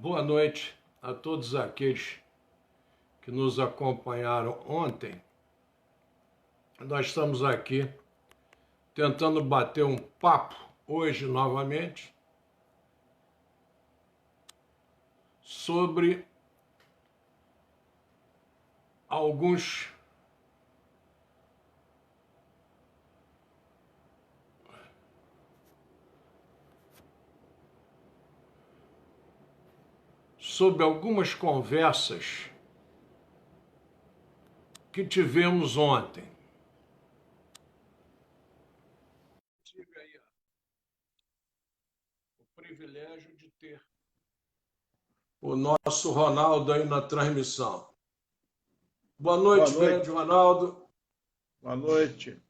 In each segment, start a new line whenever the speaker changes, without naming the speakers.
Boa noite a todos aqueles que nos acompanharam ontem. Nós estamos aqui tentando bater um papo hoje novamente sobre algumas conversas que tive aí o privilégio de ter o nosso Ronaldo aí na transmissão. Boa noite, grande Ronaldo.
Boa noite.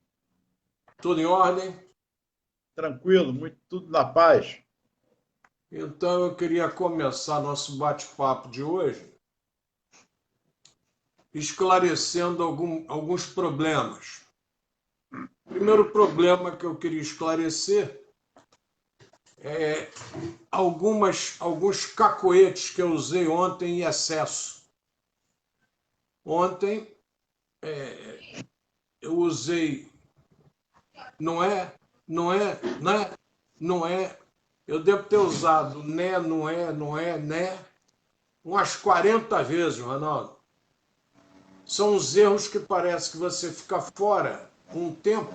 Tudo em ordem?
Tranquilo, tudo na paz.
Então eu queria começar nosso bate-papo de hoje esclarecendo alguns problemas. O primeiro problema que eu queria esclarecer é alguns cacoetes que eu usei ontem em excesso. Ontem eu usei não é, eu devo ter usado né, não é, né, umas 40 vezes, Ronaldo. São os erros que parece que você fica fora um tempo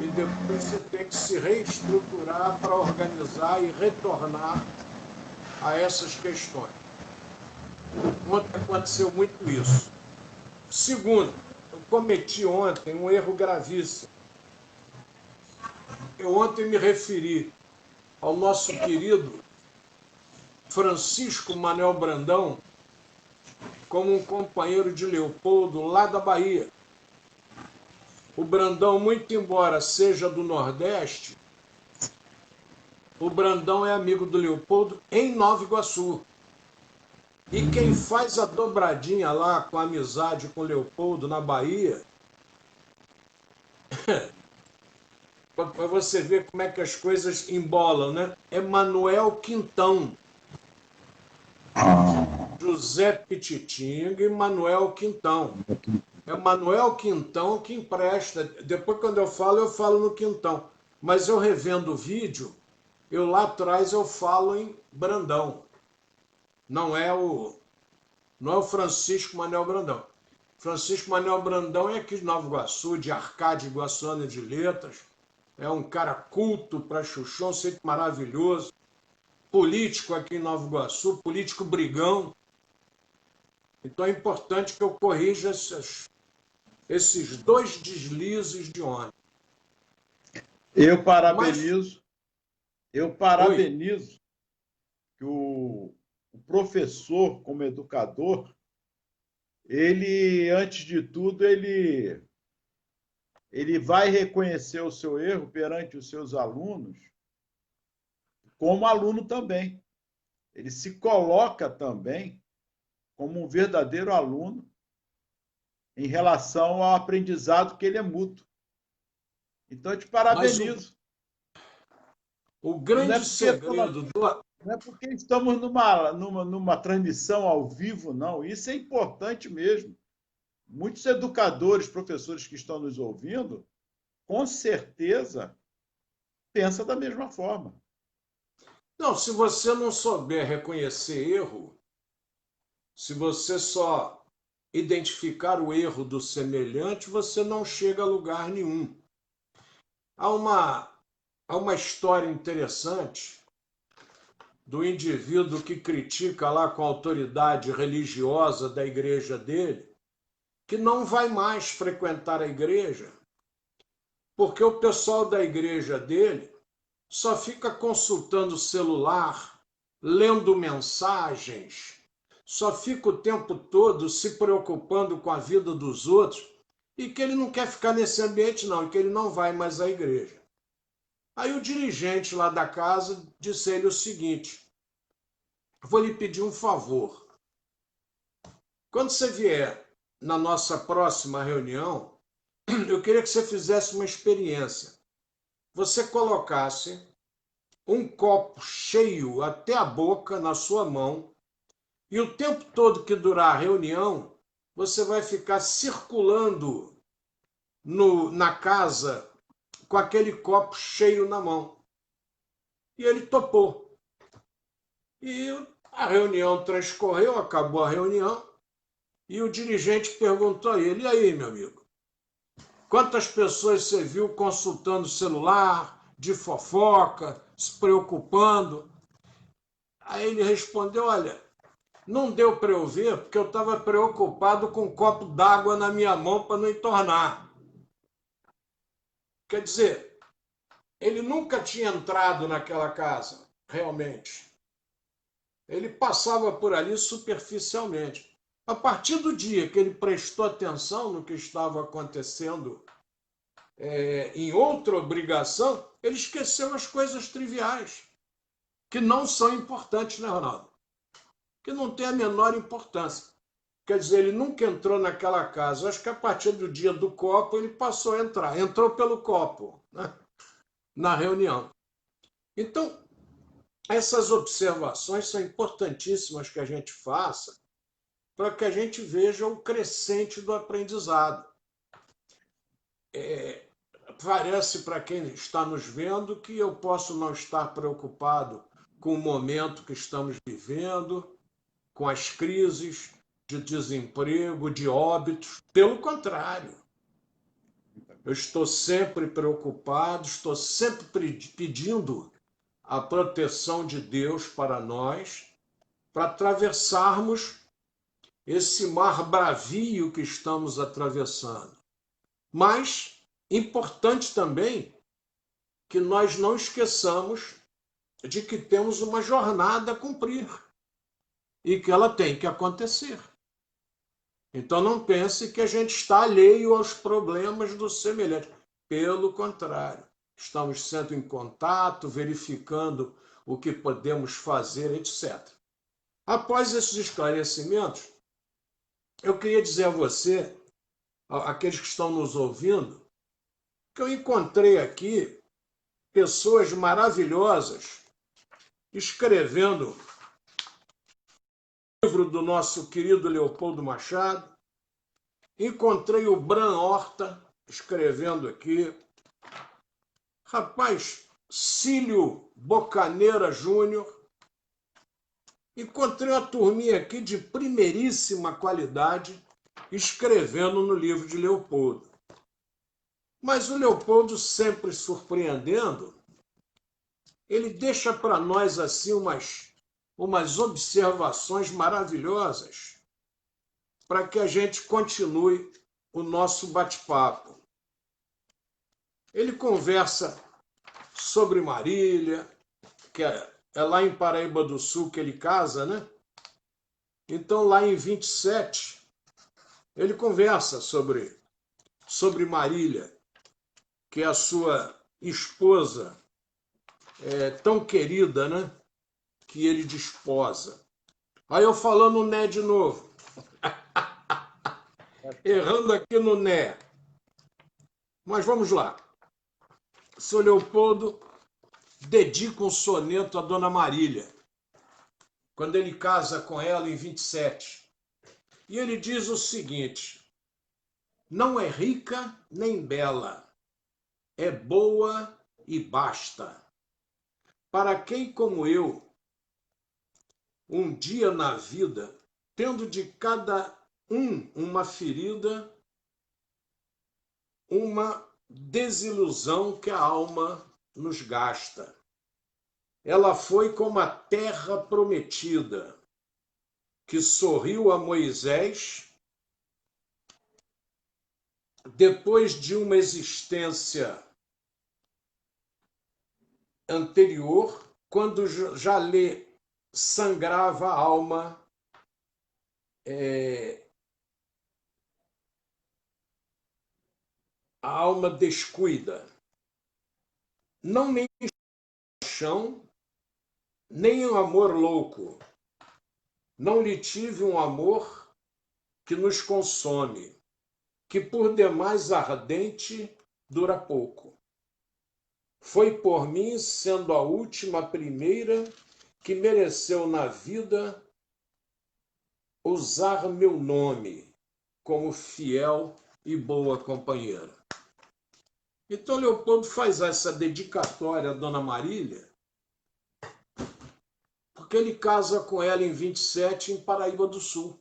e depois você tem que se reestruturar para organizar e retornar a essas questões. Ontem aconteceu muito isso. Segundo, eu cometi ontem um erro gravíssimo. Eu ontem me referi ao nosso querido Francisco Manuel Brandão como um companheiro de Leopoldo lá da Bahia. O Brandão, muito embora seja do Nordeste, o Brandão é amigo do Leopoldo em Nova Iguaçu. E quem faz a dobradinha lá com a amizade com o Leopoldo na Bahia, para você ver como é que as coisas embolam, né? É Manuel Quintão. José Pititinga e Manuel Quintão. É Manuel Quintão que empresta. Depois, quando eu falo no Quintão. Mas eu revendo o vídeo, lá atrás eu falo em Brandão. Não é o Francisco Manuel Brandão. Francisco Manuel Brandão é aqui de Nova Iguaçu, de Arcade Iguaçuana de Letras. É um cara culto para chuchu, um sempre maravilhoso. Político aqui em Nova Iguaçu, político brigão. Então é importante que eu corrija esses dois deslizes de ontem.
Eu parabenizo que o professor, como educador, ele, antes de tudo, ele vai reconhecer o seu erro perante os seus alunos, como aluno também. Ele se coloca também como um verdadeiro aluno em relação ao aprendizado que ele é mútuo. Então, eu te parabenizo.
O grande segredo
não é porque estamos numa transmissão ao vivo, não. Isso é importante mesmo. Muitos educadores, professores que estão nos ouvindo, com certeza, pensam da mesma forma.
Não, se você não souber reconhecer erro, se você só identificar o erro do semelhante, você não chega a lugar nenhum. Há uma história interessante do indivíduo que critica lá com a autoridade religiosa da igreja dele, que não vai mais frequentar a igreja, porque o pessoal da igreja dele só fica consultando o celular, lendo mensagens, só fica o tempo todo se preocupando com a vida dos outros e que ele não quer ficar nesse ambiente não, e que ele não vai mais à igreja. Aí o dirigente lá da casa disse a ele o seguinte: vou lhe pedir um favor. Quando você vier na nossa próxima reunião, eu queria que você fizesse uma experiência. Você colocasse um copo cheio até a boca na sua mão, e o tempo todo que durar a reunião, você vai ficar circulando na casa com aquele copo cheio na mão. E ele topou. E a reunião transcorreu, acabou a reunião, e o dirigente perguntou a ele: e aí, meu amigo? Quantas pessoas você viu consultando o celular, de fofoca, se preocupando? Aí ele respondeu: olha, não deu para eu ver porque eu estava preocupado com um copo d'água na minha mão para não entornar. Quer dizer, ele nunca tinha entrado naquela casa, realmente. Ele passava por ali superficialmente. A partir do dia que ele prestou atenção no que estava acontecendo em outra obrigação, ele esqueceu as coisas triviais, que não são importantes, né, Ronaldo? Que não tem a menor importância. Quer dizer, ele nunca entrou naquela casa. Acho que a partir do dia do copo ele passou a entrar. Entrou pelo copo, né, na reunião. Então, essas observações são importantíssimas que a gente faça para que a gente veja o crescente do aprendizado. Parece para quem está nos vendo que eu posso não estar preocupado com o momento que estamos vivendo, com as crises de desemprego, de óbitos. Pelo contrário, eu estou sempre preocupado, estou sempre pedindo a proteção de Deus para nós, para atravessarmos esse mar bravio que estamos atravessando. Mas importante também que nós não esqueçamos de que temos uma jornada a cumprir e que ela tem que acontecer. Então não pense que a gente está alheio aos problemas do semelhante. Pelo contrário, estamos sendo em contato, verificando o que podemos fazer, etc. Após esses esclarecimentos, eu queria dizer a você, aqueles que estão nos ouvindo, que eu encontrei aqui pessoas maravilhosas escrevendo o livro do nosso querido Leopoldo Machado. Encontrei o Bran Horta escrevendo aqui. Rapaz, Cílio Bocaneira Júnior. Encontrei uma turminha aqui de primeiríssima qualidade escrevendo no livro de Leopoldo. Mas o Leopoldo, sempre surpreendendo, ele deixa para nós assim umas observações maravilhosas para que a gente continue o nosso bate-papo. Ele conversa sobre Marília, que é lá em Paraíba do Sul que ele casa, né? Então, lá em 27, ele conversa sobre Marília, que é a sua esposa tão querida, né? Que ele desposa. Aí eu falando né de novo. Errando aqui no né. Mas vamos lá. Seu Leopoldo dedica um soneto à Dona Marília, quando ele casa com ela em 27. E ele diz o seguinte: não é rica nem bela, é boa e basta. Para quem como eu, um dia na vida, tendo de cada uma ferida, uma desilusão que a alma nos gasta. Ela foi como a terra prometida, que sorriu a Moisés depois de uma existência anterior, quando já lhe sangrava a alma a alma descuida. Não nem paixão, nem um amor louco. Não lhe tive um amor que nos consome, que por demais ardente dura pouco. Foi por mim, sendo a última a primeira, que mereceu na vida usar meu nome como fiel e boa companheira. Então, Leopoldo faz essa dedicatória à Dona Marília, porque ele casa com ela em 27, em Paraíba do Sul.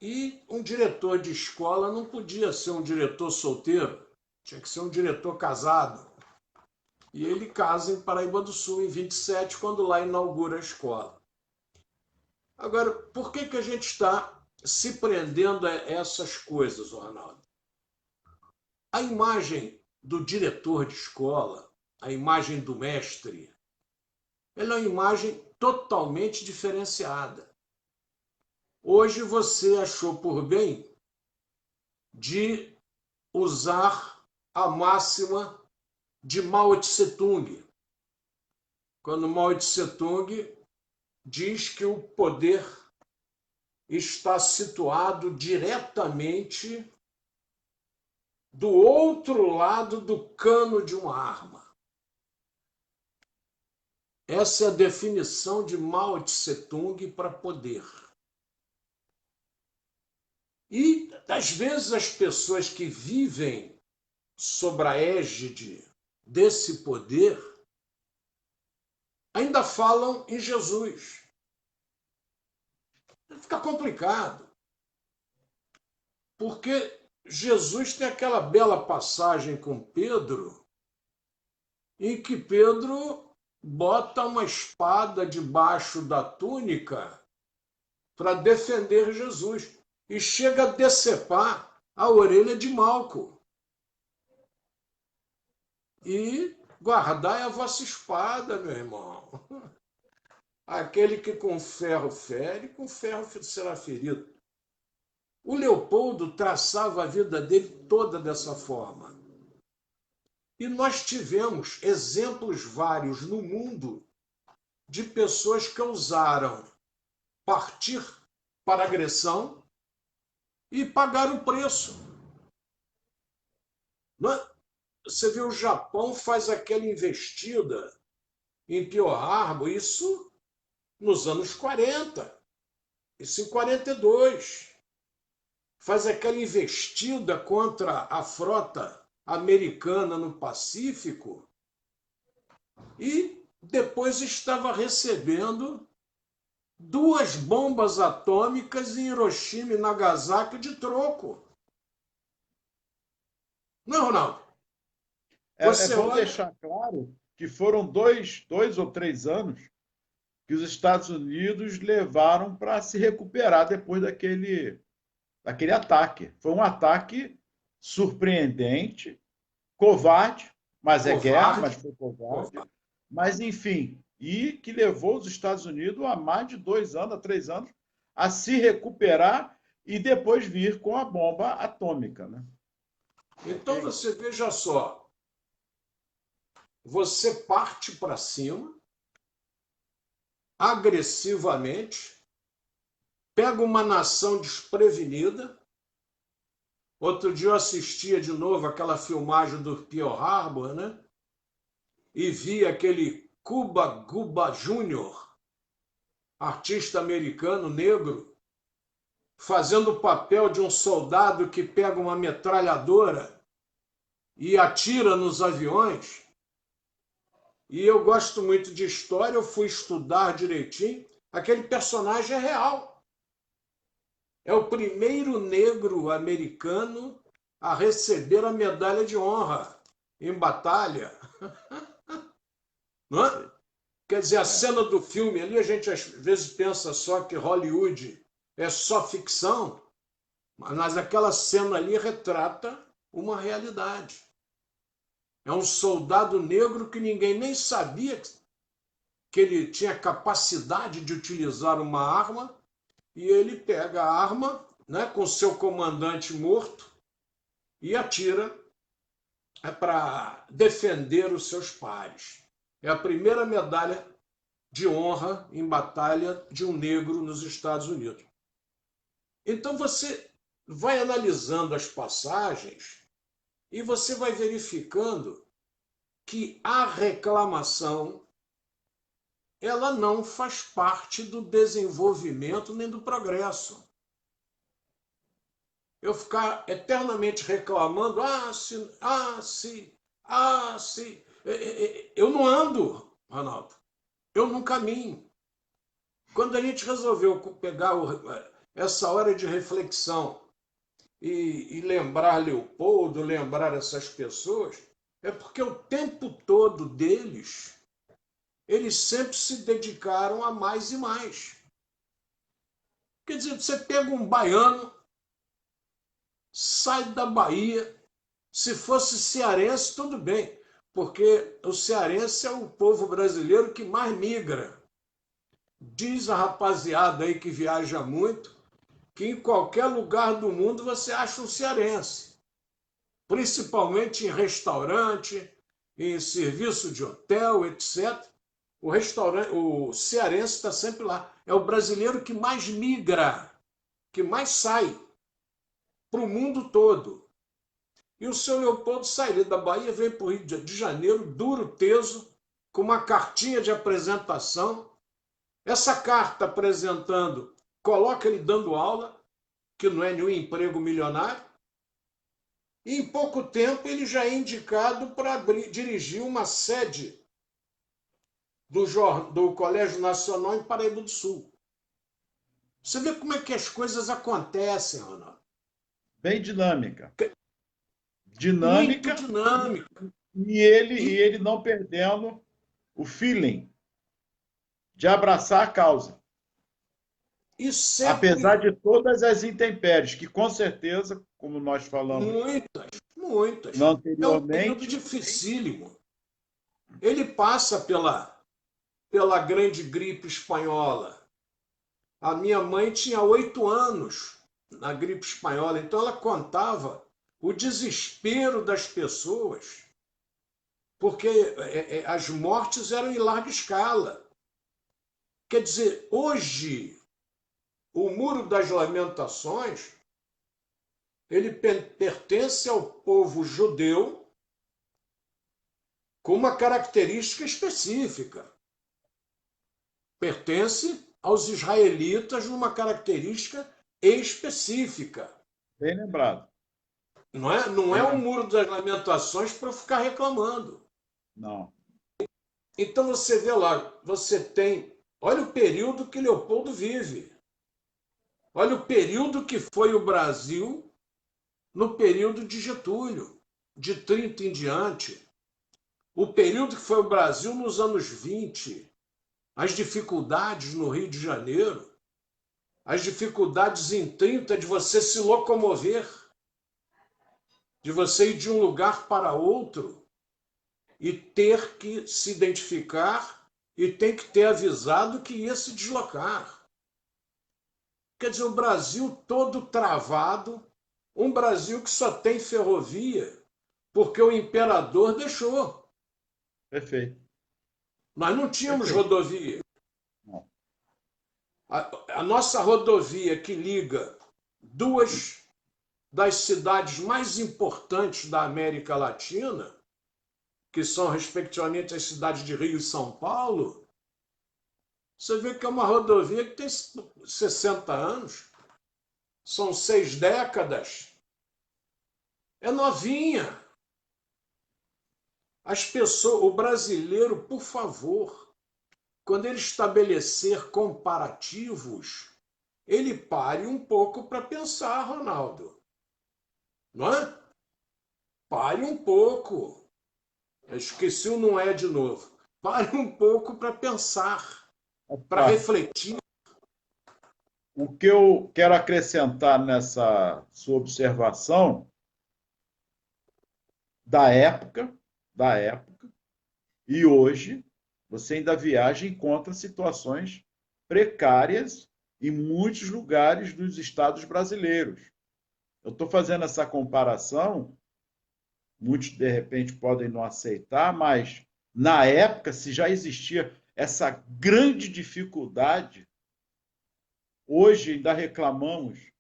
E um diretor de escola não podia ser um diretor solteiro, tinha que ser um diretor casado. E ele casa em Paraíba do Sul, em 27, quando lá inaugura a escola. Agora, por que a gente está se prendendo a essas coisas, Ronaldo? A imagem do diretor de escola, a imagem do mestre, ela é uma imagem totalmente diferenciada. Hoje você achou por bem de usar a máxima de Mao Tse-tung, quando Mao Tse-tung diz que o poder está situado diretamente do outro lado do cano de uma arma. Essa é a definição de Mao Tse-tung para poder. E, às vezes, as pessoas que vivem sob a égide desse poder ainda falam em Jesus. Fica complicado. Porque Jesus tem aquela bela passagem com Pedro, em que Pedro bota uma espada debaixo da túnica para defender Jesus e chega a decepar a orelha de Malco. E guardai a vossa espada, meu irmão. Aquele que com ferro fere, com ferro será ferido. O Leopoldo traçava a vida dele toda dessa forma. E nós tivemos exemplos vários no mundo de pessoas que ousaram partir para a agressão e pagar o preço. Você vê, o Japão faz aquela investida em Pearl Harbor, isso nos anos 40, isso em 42. Faz aquela investida contra a frota americana no Pacífico e depois estava recebendo 2 bombas atômicas em Hiroshima e Nagasaki de troco. Não, Ronaldo?
É bom deixar claro que foram dois ou 3 anos que os Estados Unidos levaram para se recuperar depois daquele ataque. Foi um ataque surpreendente, covarde, mas é guerra, mas foi covarde. Mas, enfim, e que levou os Estados Unidos a mais de 2 anos, a 3 anos, a se recuperar e depois vir com a bomba atômica, né?
Então você veja só, você parte para cima, agressivamente, pega uma nação desprevenida. Outro dia eu assistia de novo aquela filmagem do Pearl Harbor, né? E vi aquele Cuba Gooding Jr., artista americano negro, fazendo o papel de um soldado que pega uma metralhadora e atira nos aviões. E eu gosto muito de história, eu fui estudar direitinho. Aquele personagem é real. É o primeiro negro americano a receber a medalha de honra em batalha. Não é? Quer dizer, a cena do filme ali, a gente às vezes pensa só que Hollywood é só ficção, mas aquela cena ali retrata uma realidade. É um soldado negro que ninguém nem sabia que ele tinha capacidade de utilizar uma arma, e ele pega a arma, né, com seu comandante morto e atira para defender os seus pares. É a primeira medalha de honra em batalha de um negro nos Estados Unidos. Então você vai analisando as passagens e você vai verificando que a reclamação ela não faz parte do desenvolvimento nem do progresso. Eu ficar eternamente reclamando, se. Eu não ando, Ronaldo. Eu não caminho. Quando a gente resolveu pegar essa hora de reflexão e lembrar Leopoldo, lembrar essas pessoas, é porque o tempo todo deles, eles sempre se dedicaram a mais e mais. Quer dizer, você pega um baiano, sai da Bahia, se fosse cearense, tudo bem, porque o cearense é o povo brasileiro que mais migra. Diz a rapaziada aí que viaja muito que em qualquer lugar do mundo você acha um cearense, principalmente em restaurante, em serviço de hotel, etc. O cearense está sempre lá. É o brasileiro que mais migra, que mais sai para o mundo todo. E o seu Leopoldo saiu da Bahia, veio para o Rio de Janeiro, duro, teso, com uma cartinha de apresentação. Essa carta apresentando, coloca ele dando aula, que não é nenhum emprego milionário, e em pouco tempo ele já é indicado para dirigir uma sede do Colégio Nacional em Paraíba do Sul. Você vê como é que as coisas acontecem, Ronaldo.
Bem dinâmica.
Muito
Dinâmica
dinâmica.
e ele não perdendo o feeling de abraçar a causa.
E
Apesar
sempre
de todas as intempéries, que com certeza, como nós falamos
muitas. É um período
anteriormente,
dificílimo. Ele passa pela grande gripe espanhola. A minha mãe tinha 8 anos na gripe espanhola, então ela contava o desespero das pessoas, porque as mortes eram em larga escala. Quer dizer, hoje, o Muro das Lamentações, ele pertence ao povo judeu com uma característica específica. Pertence aos israelitas numa característica específica.
bem lembrado.
Não é um Muro das Lamentações para ficar reclamando.
Não.
Então você vê lá, você tem. Olha o período que Leopoldo vive. Olha o período que foi o Brasil no período de Getúlio, de 30 em diante. O período que foi o Brasil nos anos 20. As dificuldades no Rio de Janeiro. As dificuldades em 30 de você se locomover, de você ir de um lugar para outro e ter que se identificar e tem que ter avisado que ia se deslocar. Quer dizer, o Brasil todo travado, um Brasil que só tem ferrovia porque o imperador deixou.
Perfeito.
Nós não tínhamos
Perfeito.
rodovia.
Não.
A nossa rodovia que liga duas das cidades mais importantes da América Latina, que são, respectivamente, as cidades de Rio e São Paulo, você vê que é uma rodovia que tem 60 anos, são 6 décadas, é novinha. As pessoas, o brasileiro, por favor, quando ele estabelecer comparativos, ele pare um pouco para pensar, Ronaldo. Não é? Pare um pouco. Eu esqueci o não é de novo. Pare um pouco para pensar, para refletir.
O que eu quero acrescentar nessa sua observação da época, e hoje, você ainda viaja e encontra situações precárias em muitos lugares dos estados brasileiros. Eu estou fazendo essa comparação, muitos de repente podem não aceitar, mas na época, se já existia essa grande dificuldade, hoje ainda reclamamos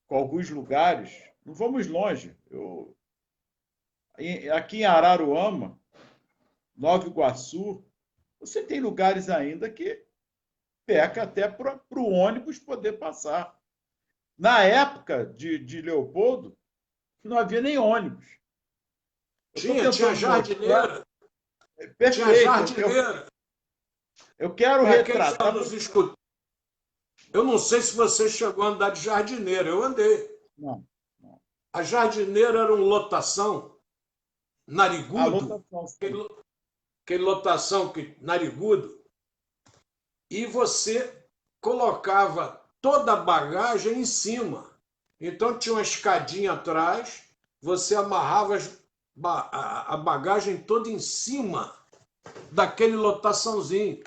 com alguns lugares, não vamos longe. Aqui em Araruama, Nova Iguaçu, você tem lugares ainda que peca até para o ônibus poder passar. Na época de Leopoldo, não havia nem ônibus. Eu estou
Tinha
tentando mostrar.
jardineira. Tinha
Perfeito.
jardineira.
Eu quero
Para quem já
retratar.
nos escuta, eu não sei se você chegou a andar de jardineira, eu andei.
Não, não.
A jardineira era uma lotação
A
narigudo,
lotação, sim.
aquele lotação narigudo, e você colocava toda a bagagem em cima. Então tinha uma escadinha atrás, você amarrava a bagagem toda em cima daquele lotaçãozinho,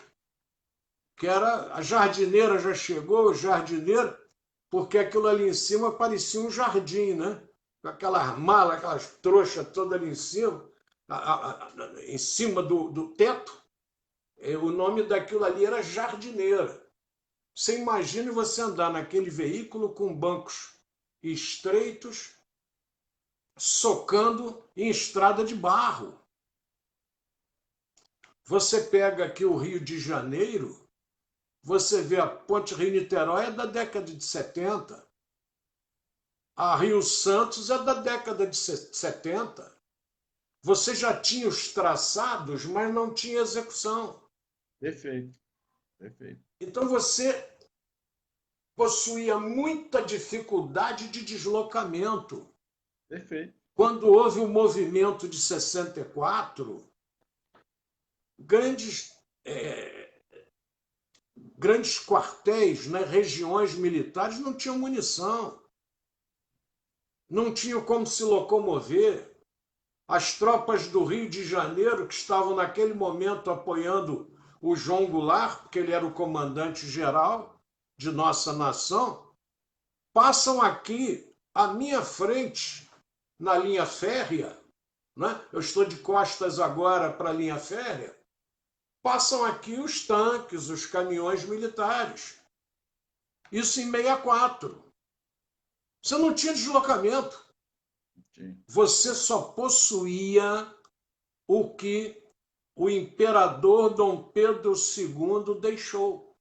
que era a jardineira. Já chegou, o jardineiro, porque aquilo ali em cima parecia um jardim, né? Com aquelas malas, aquelas trouxas todas ali em cima, em cima do teto. O nome daquilo ali era jardineira. Você imagine você andar naquele veículo com bancos estreitos, socando em estrada de barro. Você pega aqui o Rio de Janeiro, você vê a Ponte Rio-Niterói é da década de 70. A Rio Santos é da década de 70. Você já tinha os traçados, mas não tinha execução.
Perfeito, perfeito.
Então você possuía muita dificuldade de deslocamento.
Perfeito.
Quando houve o movimento de 64, grandes, grandes quartéis, né, regiões militares não tinham munição, não tinham como se locomover. As tropas do Rio de Janeiro, que estavam naquele momento apoiando o João Goulart, porque ele era o comandante-geral de nossa nação, passam aqui à minha frente, na linha férrea, né? Eu estou de costas agora para a linha férrea, passam aqui os tanques, os caminhões militares. Isso em 64. Você não tinha deslocamento.
Sim.
Você só possuía o que o imperador Dom Pedro II deixou.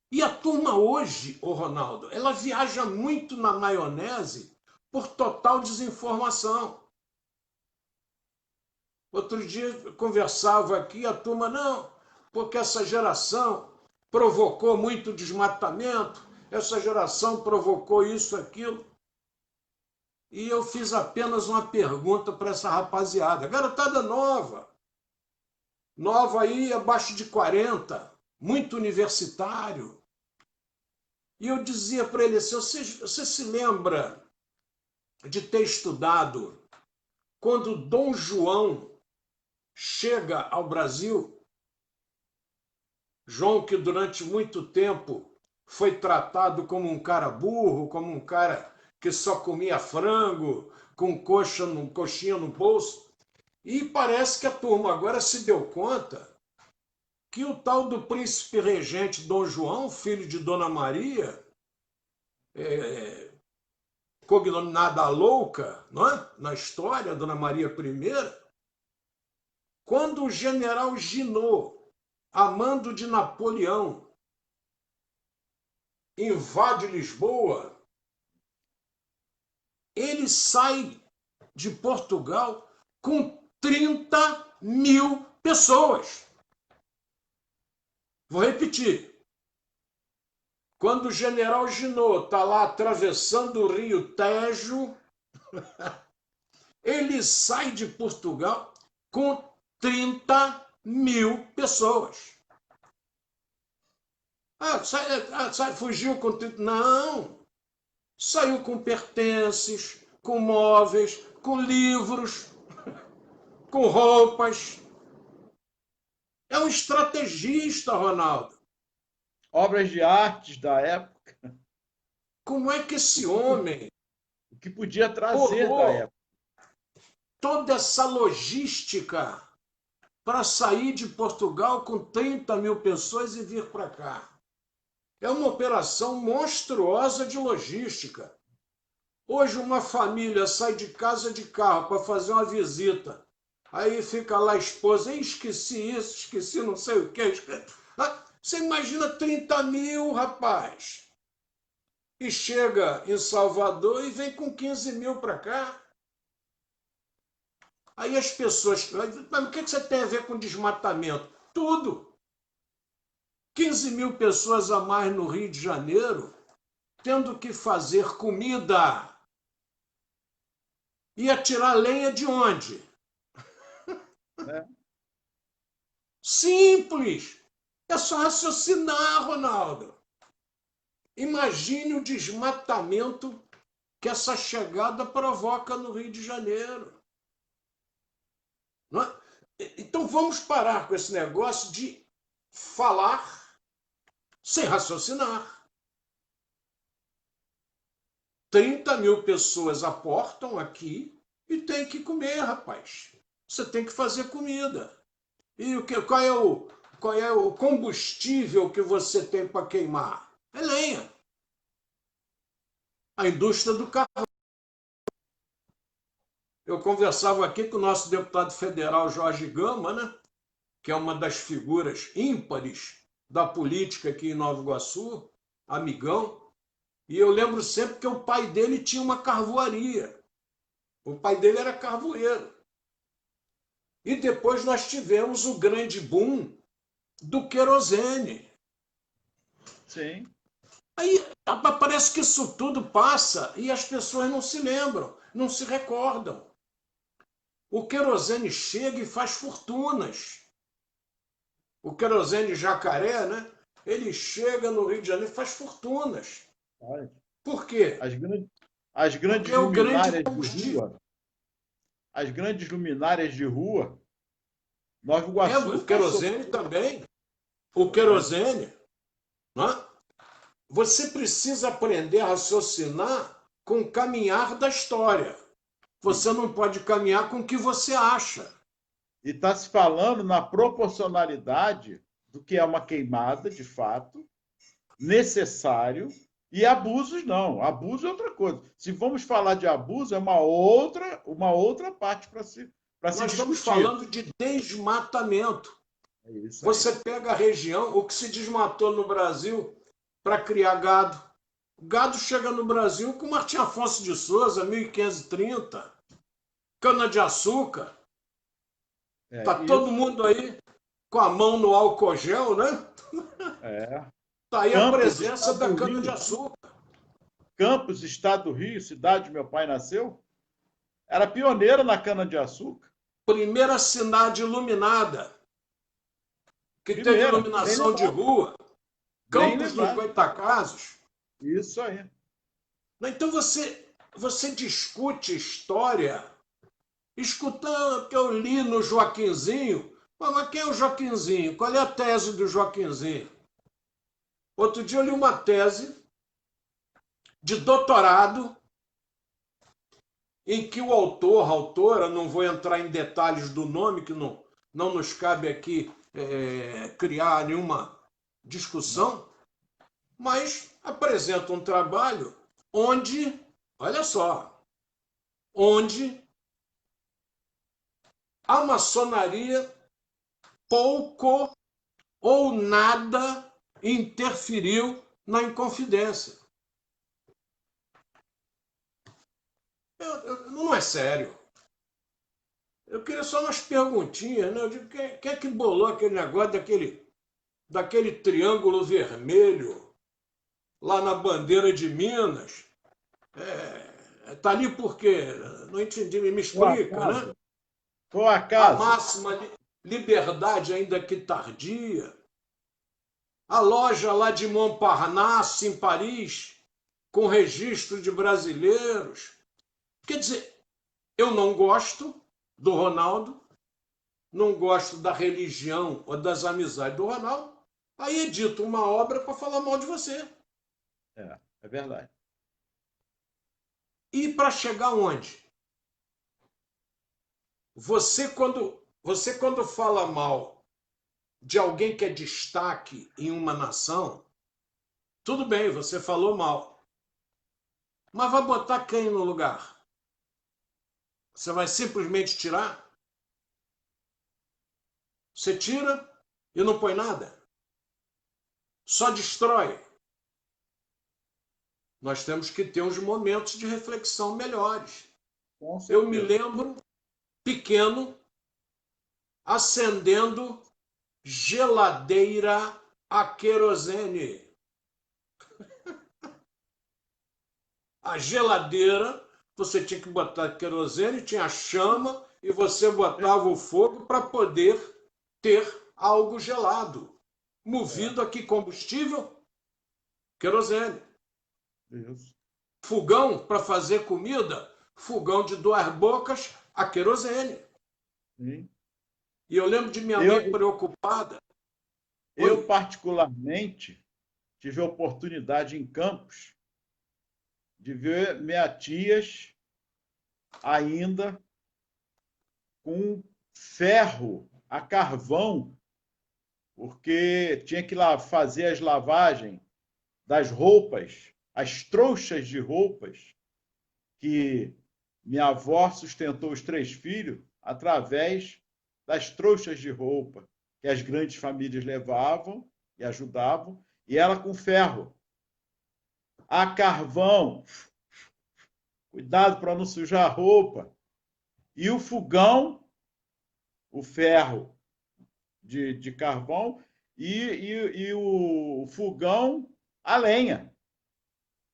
E a turma hoje, ô Ronaldo, ela viaja muito na maionese por total desinformação. Outro dia eu conversava aqui, a turma, não, porque essa geração provocou muito desmatamento, essa geração provocou isso, aquilo. E eu fiz apenas uma pergunta para essa rapaziada, garotada nova aí abaixo de 40, muito universitário. E eu dizia para ele assim, você se lembra de ter estudado quando Dom João chega ao Brasil? João, que durante muito tempo foi tratado como um cara burro, como um cara que só comia frango, com coxinha no bolso. E parece que a turma agora se deu conta que o tal do príncipe regente Dom João, filho de Dona Maria, cognada louca, não é? Na história, Dona Maria I, quando o general Junot, a mando de Napoleão, invade Lisboa, ele sai de Portugal com 30 mil pessoas. Vou repetir. Quando o general Junot está lá atravessando o rio Tejo, ele sai de Portugal com 30 mil pessoas. Fugiu com 30... Não! Saiu com pertences, com móveis, com livros, com roupas. É um estrategista, Ronaldo.
Obras de artes da época.
Como é que esse homem
O que podia trazer da
bolou
época.
toda essa logística para sair de Portugal com 30 mil pessoas e vir para cá? É uma operação monstruosa de logística. Hoje uma família sai de casa de carro para fazer uma visita Aí fica lá a esposa, esqueci isso, esqueci não sei o quê. Você imagina 30 mil, rapaz. E chega em Salvador e vem com 15 mil para cá. Aí as pessoas. Mas o que você tem a ver com desmatamento? Tudo. 15 mil pessoas a mais no Rio de Janeiro tendo que fazer comida. Ia tirar lenha de onde?
né?
Simples. É só raciocinar, Ronaldo. Imagine o desmatamento que essa chegada provoca no Rio de Janeiro. Não é? Então vamos parar com esse negócio de falar sem raciocinar. 30 mil pessoas aportam aqui e tem que comer, rapaz. Você tem que fazer comida. E qual é o combustível que você tem para queimar? É lenha. A indústria do carvão. Eu conversava aqui com o nosso deputado federal Jorge Gama, né? Que é uma das figuras ímpares da política aqui em Nova Iguaçu, amigão. E eu lembro sempre que o pai dele tinha uma carvoaria. O pai dele era carvoeiro. E depois nós tivemos o grande boom do querosene.
Sim.
Aí parece que isso tudo passa e as pessoas não se lembram, não se recordam. O querosene chega e faz fortunas. O querosene jacaré, né? Ele chega no Rio de Janeiro e faz fortunas.
Olha,
Por quê?
as
Porque
grandes
é o grande
luminárias de
combustível.
rua, as grandes luminárias de rua, Nova
É
Iguaçu
o
passou
querosene
por
também. O querosene, não é? Você precisa aprender a raciocinar com o caminhar da história.
isso.
Você não pode caminhar com o que você acha.
E está se falando na proporcionalidade do que é uma queimada, de fato, necessário, e abusos não. Abuso é outra coisa. Se vamos falar de abuso, é uma outra parte para se
Nós estamos
discutir.
falando de desmatamento.
É isso aí.
Você pega a região, o que se desmatou no Brasil para criar gado. O gado chega no Brasil com Martim Afonso de Souza, 1530. Cana-de-açúcar.
É
Tá todo
isso.
mundo aí com a mão no álcool gel, né?
É.
Tá aí a
Campos,
presença
Estado
da
do Rio.
cana-de-açúcar.
Campos, Estado do Rio, cidade onde meu pai nasceu, era pioneira na cana-de-açúcar.
Primeira cidade iluminada, que teve
Primeira, bem
iluminação de
lembrado.
rua,
Bem
Campos dos
lembrado.
Goytacazes.
Isso aí.
Então você discute história escutando que eu li no Joaquinzinho. Mas quem é o Joaquinzinho? Qual é a tese do Joaquinzinho? Outro dia eu li uma tese de doutorado em que o autor, a autora, não vou entrar em detalhes do nome, que não nos cabe aqui criar nenhuma discussão, mas apresenta um trabalho onde, olha só, onde a maçonaria pouco ou nada interferiu na Inconfidência. Não é sério. Eu queria só umas perguntinhas, né? Eu digo, quem é que bolou aquele negócio daquele triângulo vermelho lá na bandeira de Minas? Tá ali por quê? Não entendi, me
Por
explica, né?
acaso, por
A
acaso,
máxima liberdade ainda que tardia. A loja lá de Montparnasse, em Paris, com registro de brasileiros. Quer dizer, eu não gosto do Ronaldo, não gosto da religião ou das amizades do Ronaldo, aí edito uma obra para falar mal de você.
é verdade.
E para chegar onde? Você quando fala mal de alguém que é destaque em uma nação, tudo bem, você falou mal. Mas vai botar quem no lugar? Você vai simplesmente tirar? Você tira e não põe nada. Só destrói. Nós temos que ter uns momentos de reflexão melhores. Eu me lembro, pequeno, acendendo geladeira a querosene. A geladeira, você tinha que botar querosene, tinha chama, e você botava o fogo para poder ter algo gelado. Movido a que combustível? Querosene.
Isso.
Fogão para fazer comida? Fogão de 2 bocas a querosene.
Sim.
E eu lembro de minha mãe preocupada.
Eu, particularmente, tive a oportunidade em Campos de ver minhas tias ainda com ferro a carvão, porque tinha que lá fazer as lavagens das roupas, as trouxas de roupas, que minha avó sustentou os 3 filhos através das trouxas de roupa que as grandes famílias levavam e ajudavam, e ela com ferro. A carvão, cuidado para não sujar a roupa. E o fogão, o ferro de carvão, e o fogão a lenha.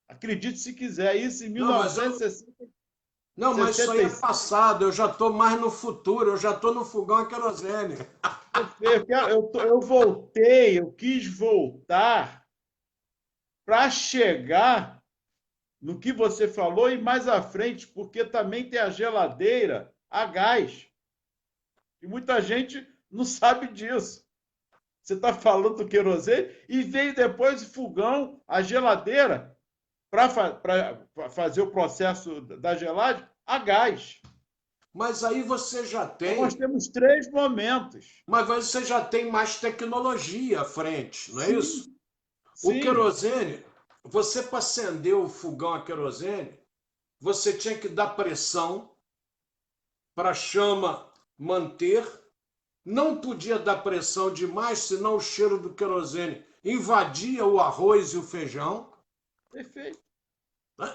Acredite se quiser, isso em 1960.
Não, mas isso aí é passado, eu já estou mais no futuro, eu já estou no fogão a querosene.
Eu voltei, eu quis voltar para chegar no que você falou e mais à frente, porque também tem a geladeira a gás. E muita gente não sabe disso. Você está falando do querosene e veio depois o fogão, a geladeira, para fazer o processo da gelagem a gás.
Mas aí você já tem.
Então nós temos 3 momentos.
Mas você já tem mais tecnologia à frente, não é isso?
Sim.
O querosene, você para acender o fogão a querosene, você tinha que dar pressão para a chama manter. Não podia dar pressão demais, senão o cheiro do querosene invadia o arroz e o feijão.
Perfeito.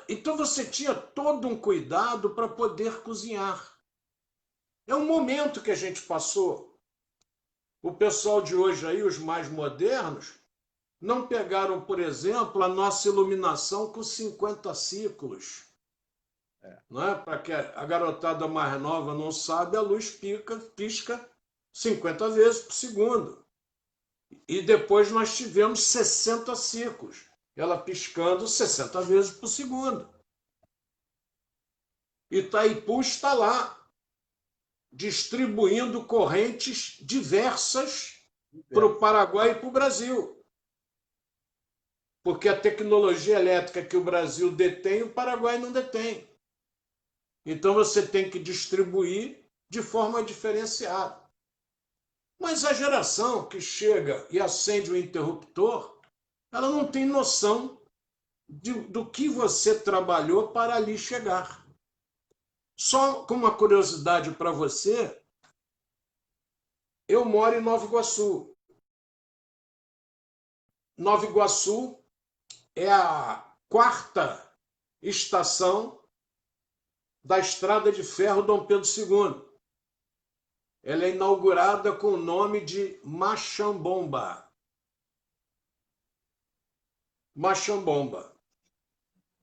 Então você tinha todo um cuidado para poder cozinhar. É um momento que a gente passou. O pessoal de hoje aí, os mais modernos, não pegaram, por exemplo, a nossa iluminação com 50 ciclos. Não é? Para que a garotada mais nova não sabe, a luz pisca 50 vezes por segundo. E depois nós tivemos 60 ciclos, ela piscando 60 vezes por segundo. Itaipu está lá, distribuindo correntes diversas para o Paraguai e para o Brasil. Porque a tecnologia elétrica que o Brasil detém, o Paraguai não detém. Então você tem que distribuir de forma diferenciada. Mas a geração que chega e acende o interruptor, ela não tem noção do que você trabalhou para ali chegar. Só com uma curiosidade para você, eu moro em Nova Iguaçu. Nova Iguaçu é a 4ª estação da Estrada de Ferro Dom Pedro II. Ela é inaugurada com o nome de Machambomba. Machambomba.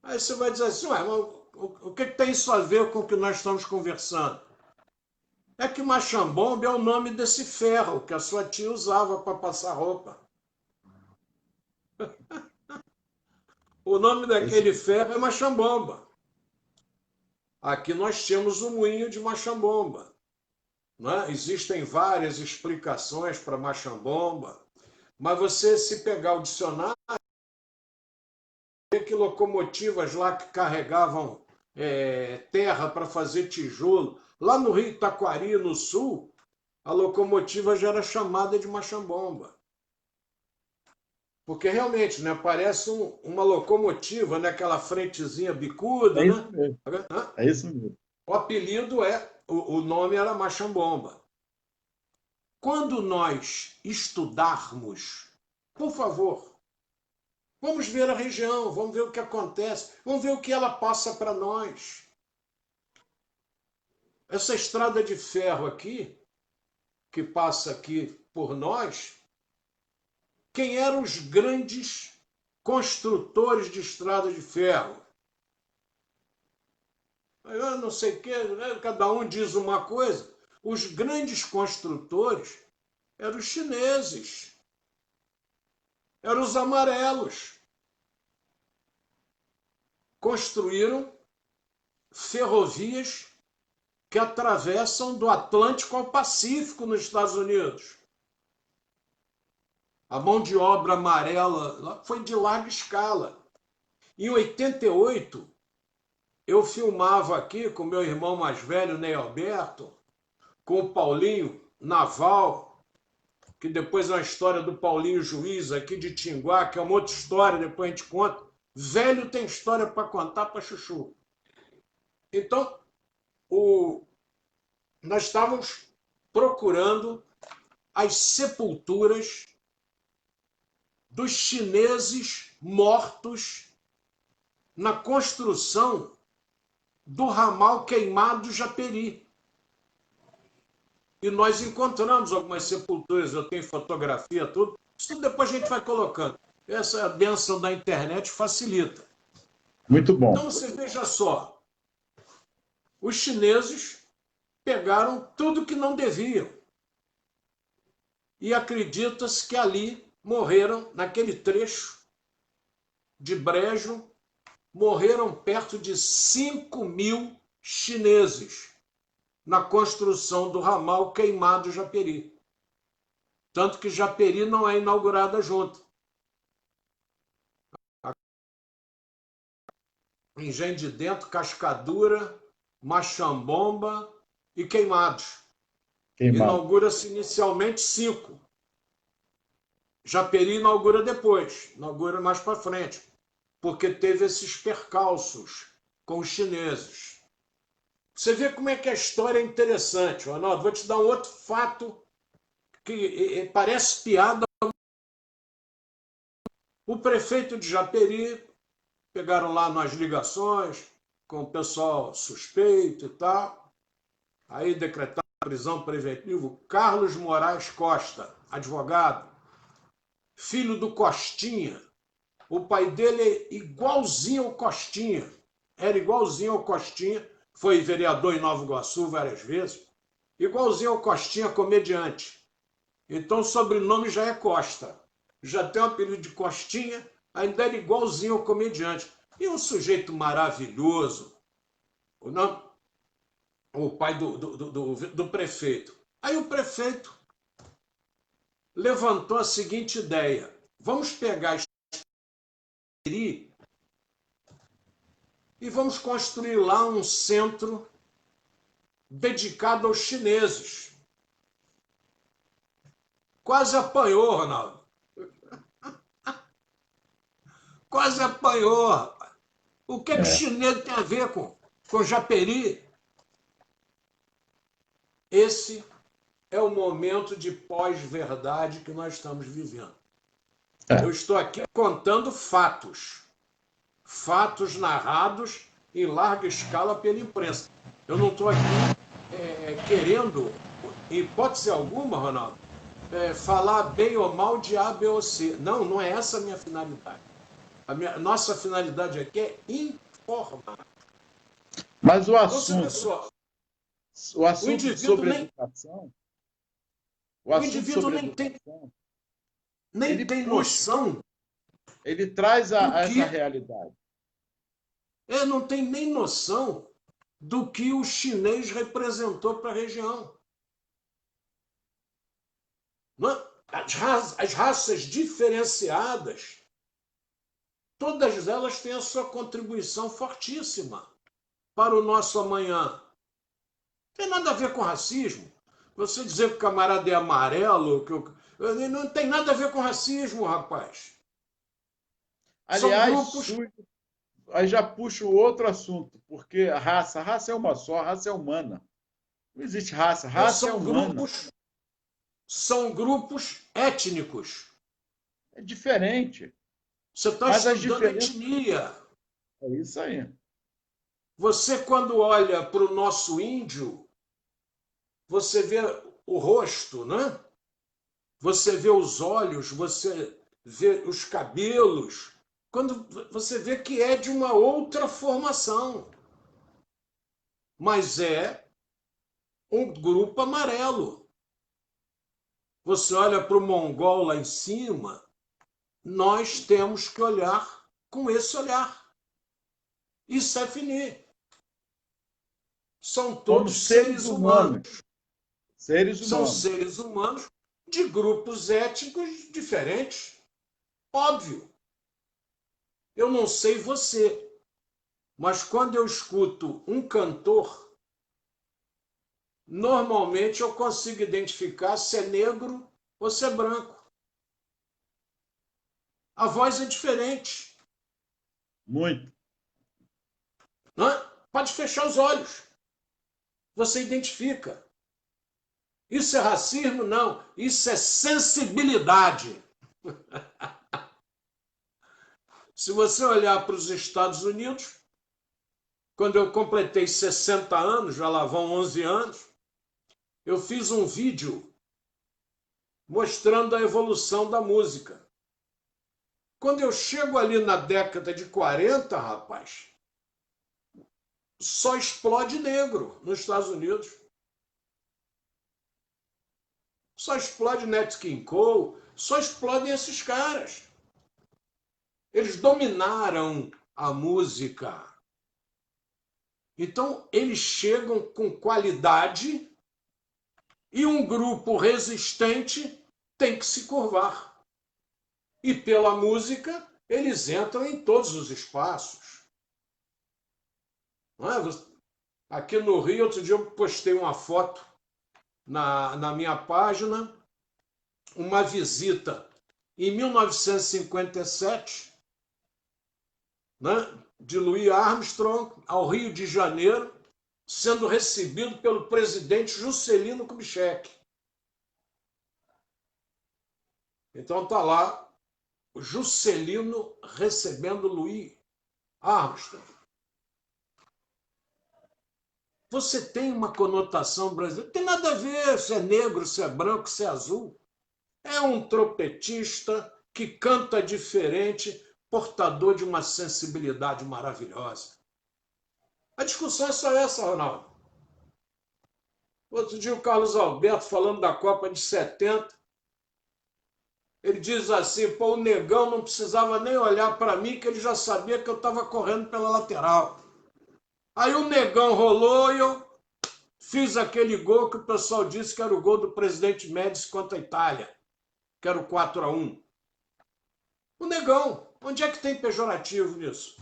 Aí você vai dizer assim, ué, mas o que tem isso a ver com o que nós estamos conversando? É que Machambomba é o nome desse ferro que a sua tia usava para passar roupa. O nome daquele ferro é Machambomba. Aqui nós temos o moinho de Machambomba. Né? Existem várias explicações para Machambomba, mas você, se pegar o dicionário, vê que locomotivas lá que carregavam terra para fazer tijolo, lá no Rio Taquari, no sul, a locomotiva já era chamada de Machambomba. Porque realmente, né, parece uma locomotiva, né, aquela frentezinha bicuda.
É isso
né?
mesmo. É isso mesmo.
O apelido o nome era Machambomba. quando nós estudarmos, por favor, vamos ver a região, vamos ver o que acontece, vamos ver o que ela passa para nós. Essa estrada de ferro aqui, que passa aqui por nós, quem eram os grandes construtores de estrada de ferro? Eu não sei o que, cada um diz uma coisa. Os grandes construtores eram os chineses, eram os amarelos. Construíram ferrovias que atravessam do Atlântico ao Pacífico nos Estados Unidos. A mão de obra amarela foi de larga escala. Em 88, eu filmava aqui com meu irmão mais velho, Ney Alberto, com o Paulinho Naval, que depois é uma história do Paulinho Juiz, aqui de Tinguá, que é uma outra história, depois a gente conta. Velho tem história para contar para chuchu. Então, nós estávamos procurando as sepulturas dos chineses mortos na construção do ramal Queimado Japeri. E nós encontramos algumas sepulturas, eu tenho fotografia, tudo. Isso tudo depois a gente vai colocando. Essa bênção da internet facilita.
Muito bom.
Então você veja só, os chineses pegaram tudo que não deviam. E acredita-se que ali morreram, naquele trecho de brejo, morreram perto de 5.000 chineses na construção do ramal Queimado Japeri. Tanto que Japeri não é inaugurada junto. Engenho de Dentro, Cascadura, Machambomba e Queimados. Inaugura-se inicialmente 5. Japeri inaugura depois, inaugura mais para frente, porque teve esses percalços com os chineses. Você vê como é que a história é interessante, Ronaldo. Vou te dar um outro fato que parece piada. O prefeito de Japeri, pegaram lá nas ligações com o pessoal suspeito e tal, aí decretaram prisão preventiva. Carlos Moraes Costa, advogado, filho do Costinha. O pai dele é igualzinho ao Costinha, era igualzinho ao Costinha, foi vereador em Nova Iguaçu várias vezes, igualzinho ao Costinha, comediante. Então o sobrenome já é Costa, já tem o apelido de Costinha, ainda era igualzinho ao comediante. E um sujeito maravilhoso, o pai do prefeito. Aí o prefeito levantou a seguinte ideia: vamos pegar e vamos construir lá um centro dedicado aos chineses. Quase apanhou, Ronaldo. Quase apanhou, rapaz. O que é que o chinês tem a ver com Japeri? Esse é o momento de pós-verdade que nós estamos vivendo. Eu estou aqui contando fatos. Fatos narrados em larga escala pela imprensa. Eu não estou aqui querendo, em hipótese alguma, Ronaldo, falar bem ou mal de A, B ou C. Não, não é essa a minha finalidade. Nossa finalidade aqui é informar.
Mas o assunto,
o sobre
educação...
O indivíduo nem tem noção.
Ele traz essa realidade.
Não tem nem noção do que o chinês representou para a região. As raças diferenciadas, todas elas têm a sua contribuição fortíssima para o nosso amanhã. Não tem nada a ver com racismo. Você dizer que o camarada é amarelo, não tem nada a ver com racismo, rapaz.
Aliás, aí já puxa o outro assunto, porque a raça é uma só, a raça é humana. Não existe raça, raça é humana.
são grupos étnicos.
É diferente.
Você está
Mas as
estudando
diferenças.
etnia.
É isso aí.
Você, quando olha para o nosso índio, você vê o rosto, né? Você vê os olhos, você vê os cabelos. Quando você vê que é de uma outra formação. Mas é um grupo amarelo. Você olha para o mongol lá em cima, nós temos que olhar com esse olhar. Isso é finir. São todos
Somos seres
seres humanos.
humanos. Seres
São
humanos.
seres humanos de grupos étnicos diferentes. Óbvio. Eu não sei você, mas quando eu escuto um cantor, normalmente eu consigo identificar se é negro ou se é branco. A voz é diferente.
Muito.
Não é? Pode fechar os olhos. Você identifica. Isso é racismo? Não. Isso é sensibilidade. Se você olhar para os Estados Unidos, quando eu completei 60 anos, já lá vão 11 anos, eu fiz um vídeo mostrando a evolução da música. Quando eu chego ali na década de 40, rapaz, só explode negro nos Estados Unidos. Só explode Nat King Cole, só explodem esses caras. Eles dominaram a música. Então, eles chegam com qualidade e um grupo resistente tem que se curvar. E pela música, eles entram em todos os espaços. Não é? Aqui no Rio, outro dia eu postei uma foto na minha página, uma visita em 1957, né, de Louis Armstrong ao Rio de Janeiro, sendo recebido pelo presidente Juscelino Kubitschek. Então está lá o Juscelino recebendo Louis Armstrong. Você tem uma conotação brasileira, não tem nada a ver se é negro, se é branco, se é azul. É um trompetista que canta diferente, portador de uma sensibilidade maravilhosa. A discussão é só essa, Ronaldo. Outro dia o Carlos Alberto, falando da Copa de 70, ele diz assim, pô, o Negão não precisava nem olhar para mim, que ele já sabia que eu estava correndo pela lateral. Aí o Negão rolou e eu fiz aquele gol que o pessoal disse que era o gol do presidente Médici contra a Itália, que era o 4-1. O Negão, onde é que tem pejorativo nisso?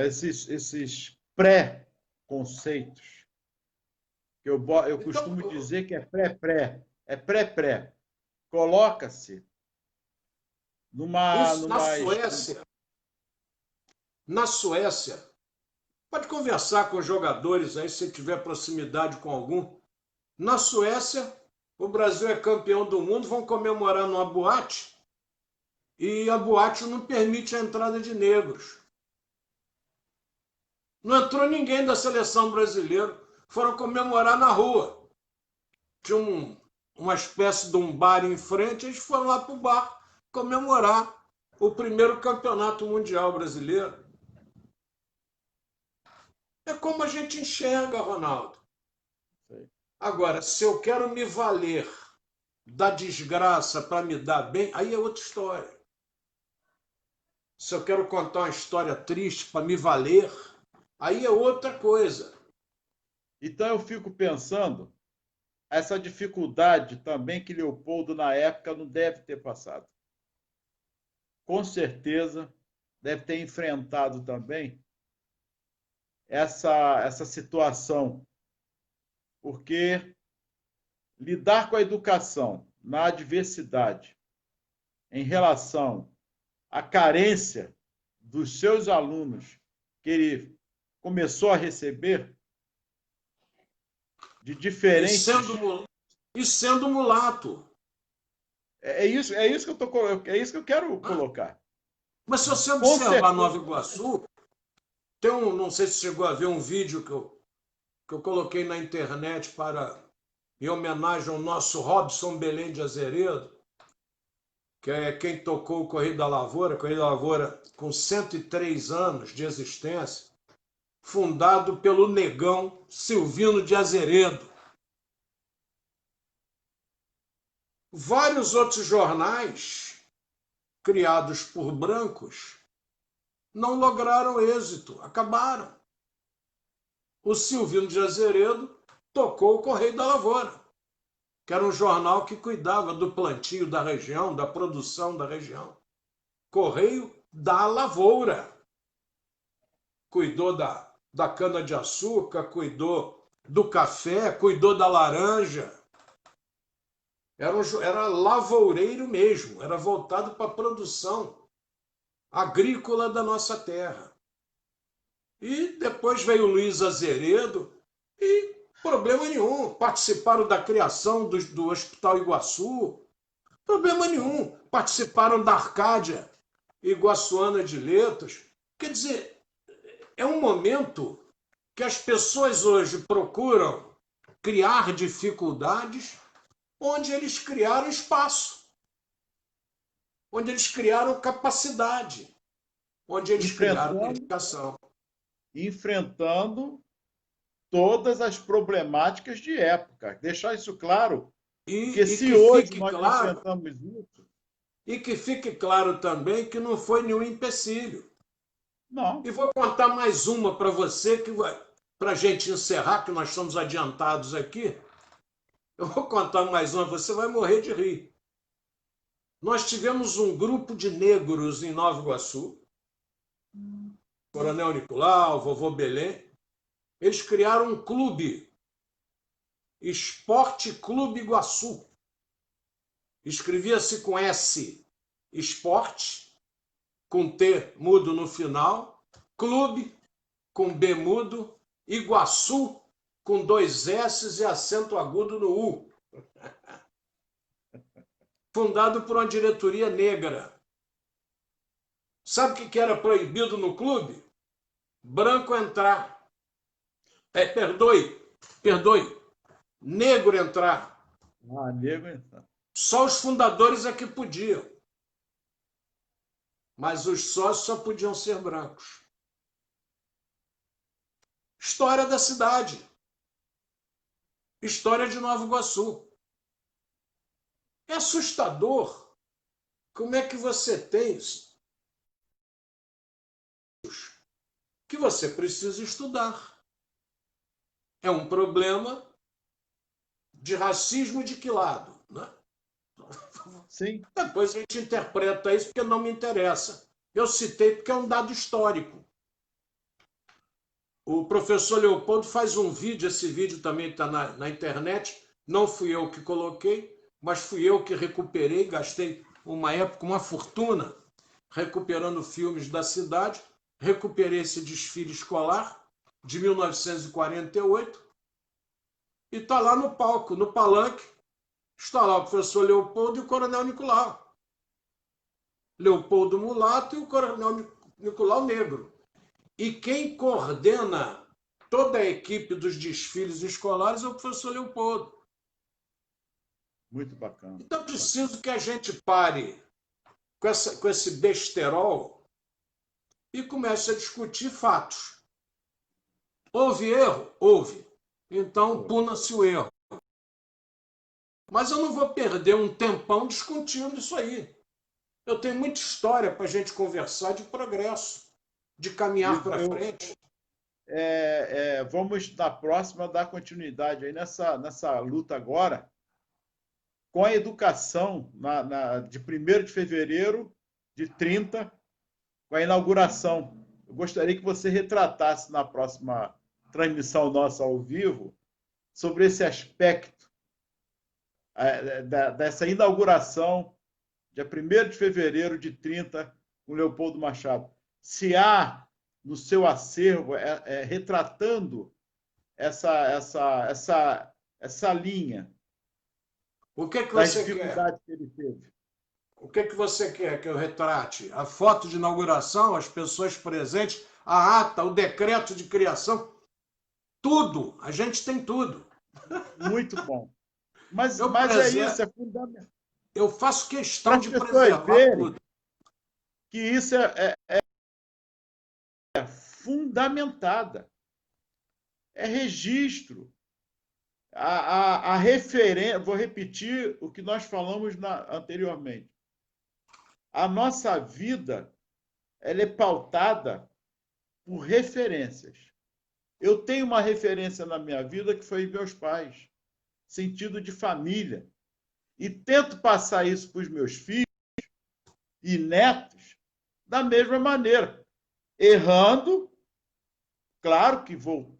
Esses pré-conceitos, que eu
Então,
costumo dizer que é pré-pré, é pré-pré. Coloca-se numa,
isso
numa.
na Suécia, pode conversar com os jogadores aí, se tiver proximidade com algum. Na Suécia, o Brasil é campeão do mundo, vão comemorar numa boate e a boate não permite a entrada de negros. Não entrou ninguém da seleção brasileira, foram comemorar na rua. Tinha uma espécie de um bar em frente, eles foram lá para o bar comemorar o primeiro campeonato mundial brasileiro. É como a gente enxerga, Ronaldo. Agora, se eu quero me valer da desgraça para me dar bem, aí é outra história. Se eu quero contar uma história triste para me valer, aí é outra coisa.
Então eu fico pensando, essa dificuldade também que Leopoldo, na época, não deve ter passado. Com certeza, deve ter enfrentado também essa situação, porque lidar com a educação na adversidade, em relação à carência dos seus alunos que ele começou a receber, de
E
diferentes.
sendo mulato.
É isso que é isso que eu quero
Né?
colocar.
Mas se você
Com
observar
certeza.
Nova Iguaçu, não sei se chegou a ver um vídeo que eu coloquei na internet em homenagem ao nosso Robson Belém de Azeredo, que é quem tocou o Correio da Lavoura, com 103 anos de existência, fundado pelo negão Silvino de Azeredo. Vários outros jornais, criados por brancos, não lograram êxito, acabaram. O Silvino de Azeredo tocou o Correio da Lavoura, que era um jornal que cuidava do plantio da região, da produção da região. Correio da Lavoura. Cuidou da cana-de-açúcar, cuidou do café, cuidou da laranja. Era lavoureiro mesmo, era voltado para a produção agrícola da nossa terra. E depois veio o Luiz Azeredo e problema nenhum. Participaram da criação do Hospital Iguaçu, problema nenhum. Participaram da Arcádia Iguaçuana de Letras. Quer dizer, é um momento que as pessoas hoje procuram criar dificuldades onde eles criaram espaço, onde eles criaram capacidade, onde eles criaram dedicação.
Enfrentando todas as problemáticas de época. Deixar isso claro, porque
E
se
que
hoje
fique
nós
claro,
enfrentamos isso,
e que fique claro também que não foi nenhum empecilho.
não.
E vou contar mais uma para você, para a gente encerrar, que nós estamos adiantados aqui. Eu vou contar mais uma, você vai morrer de rir. Nós tivemos um grupo de negros em Nova Iguaçu, Coronel Nicolau, Vovô Belém. Eles criaram um clube, Esporte Clube Iguaçu. Escrevia-se com S, esporte, com T mudo no final, clube, com B mudo, Iguaçu, com 2 S e acento agudo no U. Fundado por uma diretoria negra. Sabe o que era proibido no clube? Branco entrar. Perdoe, negro entrar.
Nego, então.
Só os fundadores é que podiam. Mas os sócios só podiam ser brancos. História da cidade. História de Nova Iguaçu. É assustador como é que você tem que você precisa estudar. É um problema de racismo de que lado? Né?
Sim.
Depois a gente interpreta isso porque não me interessa. Eu citei porque é um dado histórico. O professor Leopoldo faz um vídeo, esse vídeo também está na internet. Não fui eu que coloquei, mas fui eu que recuperei, gastei uma época, uma fortuna, recuperando filmes da cidade. Recuperei esse desfile escolar de 1948 e está lá no palco, no palanque, está lá o professor Leopoldo e o coronel Nicolau. Leopoldo mulato e o coronel Nicolau negro. E quem coordena toda a equipe dos desfiles escolares é o professor Leopoldo.
Muito bacana.
Então é preciso que a gente pare com esse besterol e comece a discutir fatos. Houve erro? Houve. Então puna-se o erro. Mas eu não vou perder um tempão discutindo isso aí. Eu tenho muita história para a gente conversar de progresso, de caminhar para frente.
Vamos, na próxima, dar continuidade aí nessa luta agora com a educação de 1º de fevereiro de 30, com a inauguração. Eu gostaria que você retratasse na próxima transmissão nossa ao vivo sobre esse aspecto dessa inauguração, dia 1º de fevereiro de 30, com Leopoldo Machado. Se há no seu acervo, retratando essa linha
O que que
das
você quer?
dificuldades que ele teve.
O que que você quer que eu retrate? A foto de inauguração, as pessoas presentes, a ata, o decreto de criação, tudo. A gente tem tudo.
Muito bom. Mas,
Eu,
mas é isso, é fundamental.
eu faço
Para
questão
as
de
pessoas
preservar
verem
tudo.
que isso é fundamentada. É registro. A referência, vou repetir o que nós falamos anteriormente. A nossa vida ela é pautada por referências. Eu tenho uma referência na minha vida que foi meus pais, sentido de família. E tento passar isso para os meus filhos e netos da mesma maneira. Errando, claro que vou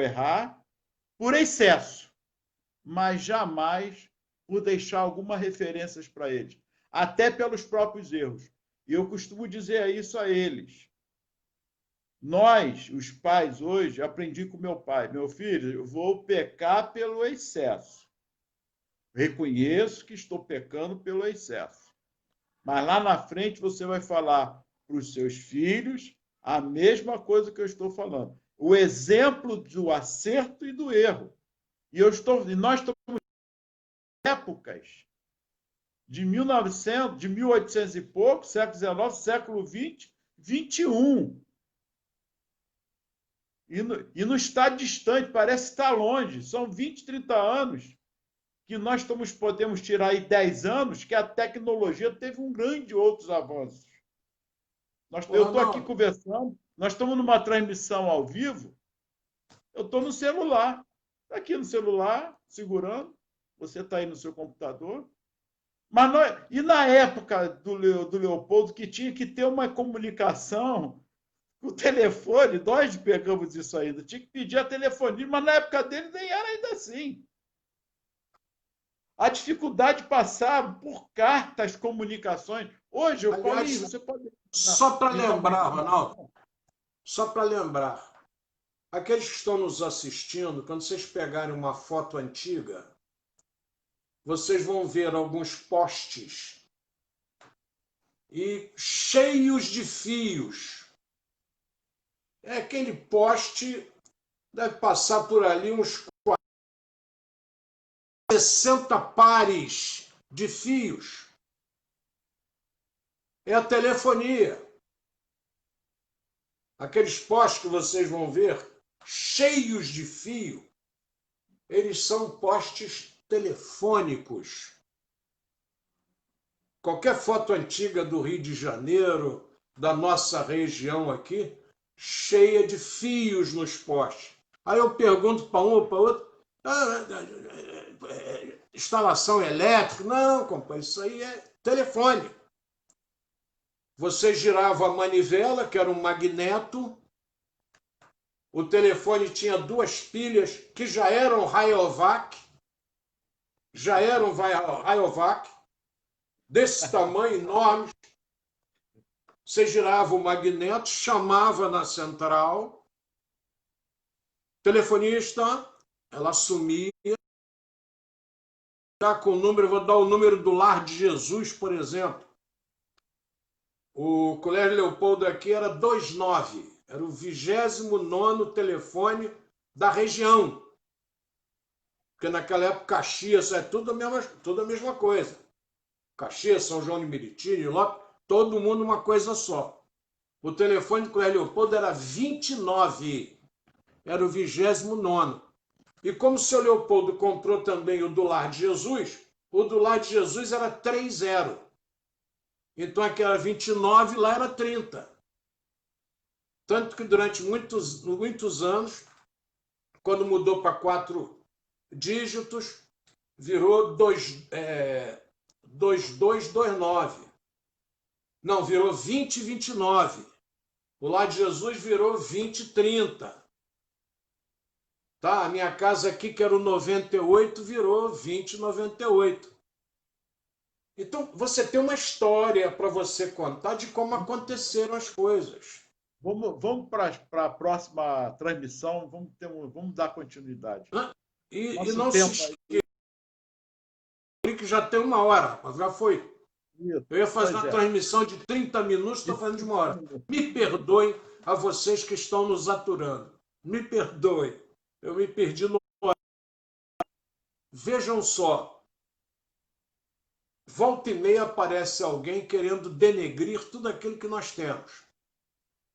errar, por excesso, mas jamais por deixar algumas referências para eles, até pelos próprios erros. E eu costumo dizer isso a eles. Nós, os pais, hoje, aprendi com meu pai, meu filho, eu vou pecar pelo excesso. Reconheço que estou pecando pelo excesso. Mas lá na frente você vai falar para os seus filhos a mesma coisa que eu estou falando. O exemplo do acerto e do erro. E nós estamos em épocas de 1900, de 1800 e pouco, século XIX, século XX, XXI. E não está distante, parece estar longe. São 20, 30 anos que nós podemos tirar aí 10 anos que a tecnologia teve um grande outros avanços. Eu estou aqui conversando, nós estamos numa transmissão ao vivo, eu estou no celular. Está aqui no celular, segurando, você está aí no seu computador. E na época do Leopoldo, que tinha que ter uma comunicação, o telefone, nós pegamos isso ainda, tinha que pedir a telefonia, mas na época dele nem era ainda assim. A dificuldade de passar por cartas, comunicações. Hoje,
Aliás,
Paulinho, você pode.
só para lembrar, Ronaldo, só para lembrar, aqueles que estão nos assistindo, quando vocês pegarem uma foto antiga, vocês vão ver alguns postes e cheios de fios. É aquele poste, deve passar por ali uns 60 pares de fios. É a telefonia. Aqueles postes que vocês vão ver, cheios de fio, eles são postes telefônicos. Qualquer foto antiga do Rio de Janeiro, da nossa região aqui, cheia de fios nos postes. Aí eu pergunto para um ou para outro, instalação elétrica? Não, compadre, isso aí é telefone. Você girava a manivela, que era um magneto, o telefone tinha duas pilhas que já eram Rayovac, desse tamanho, enormes. Você girava o magneto, chamava na central, telefonista, ela assumia, com o número, vou dar o número do Lar de Jesus, por exemplo. O Colégio Leopoldo aqui era 29, era o 29º telefone da região. Porque naquela época Caxias é tudo a mesma coisa. Caxias, São João de Meriti, Lopes, todo mundo uma coisa só. O telefone do Colégio Leopoldo era 29, era o 29º. E como o seu Leopoldo comprou também o do Lar de Jesus, o do Lar de Jesus era 30. Então aqui era 29, lá era 30. Tanto que durante muitos anos, quando mudou para 4 dígitos, virou 2229. Não, virou 2029. O Lar de Jesus virou 2030. Tá? A minha casa aqui, que era o 98, virou 2098. Então, você tem uma história para você contar de como aconteceram as coisas.
Vamos para a próxima transmissão, vamos dar continuidade.
E
Nosso
não se
tempo
esqueça que já tem 1 hora, mas já foi.
Isso,
Eu ia fazer
pois
uma
é.
transmissão de 30 minutos, estou fazendo de 1 hora. Me perdoem a vocês que estão nos aturando. Me perdoem. Eu me perdi no. Vejam só. Volta e meia aparece alguém querendo denegrir tudo aquilo que nós temos.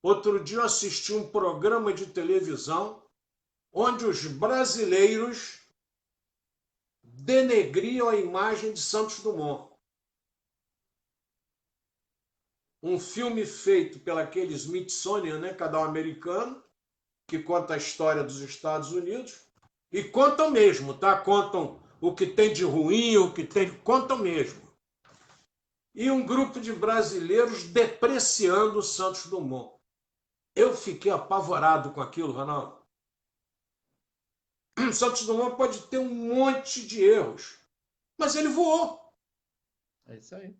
Outro dia eu assisti um programa de televisão onde os brasileiros denegriam a imagem de Santos Dumont. Um filme feito pelaquele Smithsonian, né, canal americano, que conta a história dos Estados Unidos, e contam mesmo, tá? Contam o que tem de ruim, o que tem, contam mesmo. E um grupo de brasileiros depreciando o Santos Dumont. Eu fiquei apavorado com aquilo, Ronaldo. O Santos Dumont pode ter um monte de erros, mas ele voou.
É isso aí.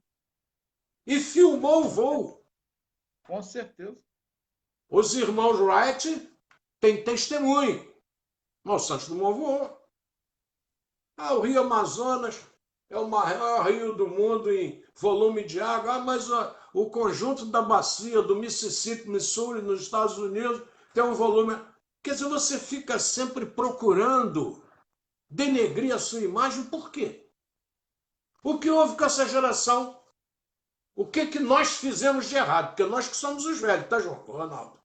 E filmou o voo.
Com certeza.
Os irmãos Wright têm testemunho. Mas o Santos Dumont voou. O Rio Amazonas é o maior rio do mundo em volume de água. Mas o conjunto da bacia do Mississippi, Missouri, nos Estados Unidos, tem um volume. Quer dizer, você fica sempre procurando denegrir a sua imagem, por quê? O que houve com essa geração? O que nós fizemos de errado? Porque nós que somos os velhos, tá, João? Ronaldo?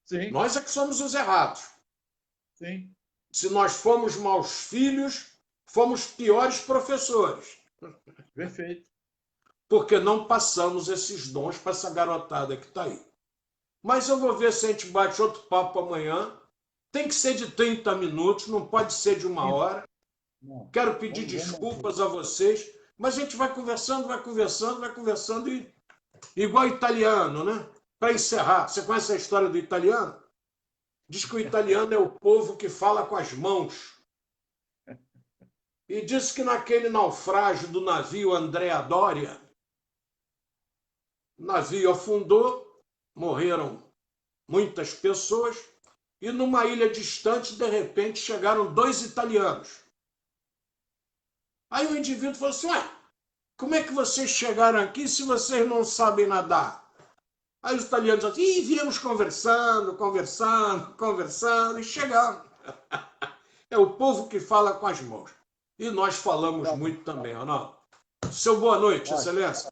Sim.
Nós é que somos os errados.
Sim.
Se nós fomos maus filhos, fomos piores professores.
Perfeito.
Porque não passamos esses dons para essa garotada que está aí. Mas eu vou ver se a gente bate outro papo amanhã. Tem que ser de 30 minutos, não pode ser de 1 hora.
Não.
Quero pedir desculpas a vocês, mas a gente vai conversando, e igual italiano, né? Para encerrar, você conhece a história do italiano? Diz que o italiano é o povo que fala com as mãos. E diz que naquele naufrágio do navio Andrea Doria, o navio afundou, morreram muitas pessoas, e numa ilha distante, de repente, chegaram 2 italianos. Aí o indivíduo falou assim, como é que vocês chegaram aqui se vocês não sabem nadar? Aí os italianos disseram assim, viemos conversando, e chegamos. É o povo que fala com as mãos. E nós falamos muito também, Ronaldo. Seu boa noite, Excelência.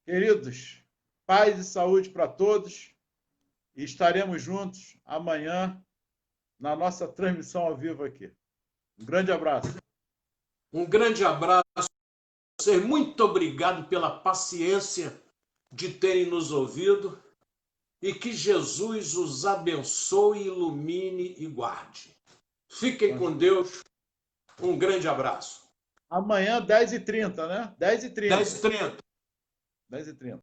Queridos, paz e saúde para todos. E estaremos juntos amanhã na nossa transmissão ao vivo aqui. Um grande abraço.
Um grande abraço. Muito obrigado pela paciência de terem nos ouvido e que Jesus os abençoe, ilumine e guarde. Fiquem com Deus. Um grande abraço.
Amanhã, 10h30, né? 10h30.
10h30.
10h30.